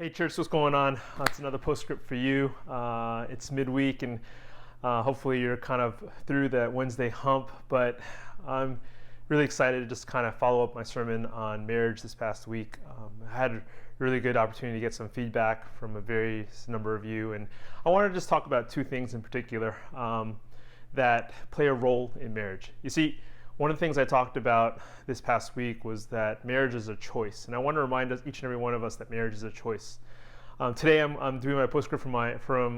Hey church, what's going on? It's another postscript for you. It's midweek and hopefully you're kind of through that Wednesday hump, but I'm really excited to just kind of follow up my sermon on marriage this past week. I had a really good opportunity to get some feedback from a various number of you, and I wanted to just talk about two things in particular that play a role in marriage. You see, one of the things I talked about this past week was that marriage is a choice, and I want to remind us, each and every one of us, that marriage is a choice. Today I'm doing my postscript from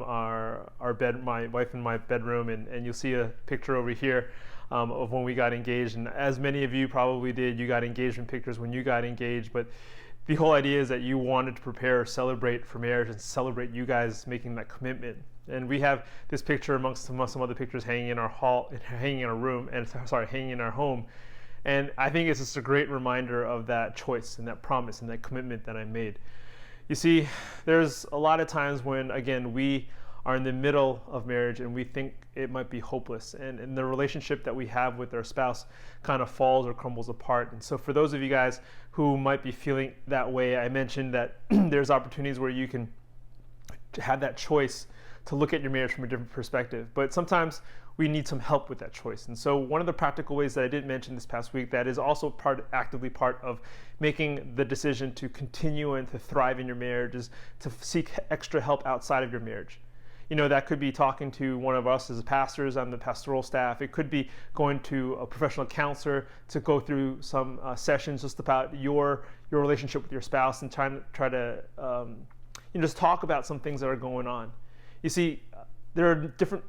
our bed, my wife in my bedroom, and you'll see a picture over here of when we got engaged. And as many of you probably did, you got engagement pictures when you got engaged. But the whole idea is that you wanted to prepare or celebrate for marriage and celebrate you guys making that commitment. And we have this picture amongst some other pictures hanging in our hanging in our room, and hanging in our home. And I think it's just a great reminder of that choice and that promise and that commitment that I made. You see, there's a lot of times when, again, we are in the middle of marriage and we think it might be hopeless, and the relationship that we have with our spouse kind of falls or crumbles apart. And so for those of you guys who might be feeling that way, I mentioned that there's opportunities where you can have that choice to look at your marriage from a different perspective. But sometimes we need some help with that choice. And so one of the practical ways that I didn't mention this past week that is also actively part of making the decision to continue and to thrive in your marriage is to seek extra help outside of your marriage. You know, that could be talking to one of us as pastors on the pastoral staff. It could be going to a professional counselor to go through some sessions just about your relationship with your spouse and try to just talk about some things that are going on. You see, there are different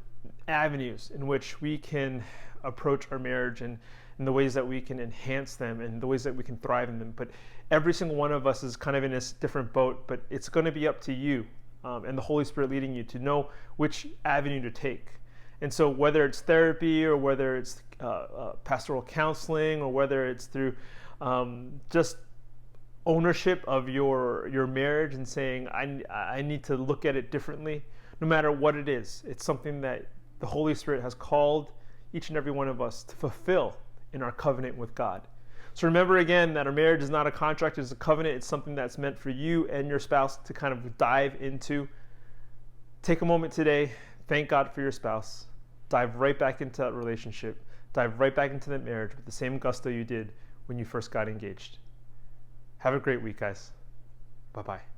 avenues in which we can approach our marriage and the ways that we can enhance them and the ways that we can thrive in them. But every single one of us is kind of in this different boat, but it's going to be up to you and the Holy Spirit leading you to know which avenue to take. And so whether it's therapy or whether it's pastoral counseling or whether it's through just ownership of your marriage and saying, I need to look at it differently. No matter what it is, it's something that the Holy Spirit has called each and every one of us to fulfill in our covenant with God. So remember again that our marriage is not a contract, it's a covenant. It's something that's meant for you and your spouse to kind of dive into. Take a moment today, thank God for your spouse, dive right back into that relationship, dive right back into that marriage with the same gusto you did when you first got engaged. Have a great week, guys. Bye-bye.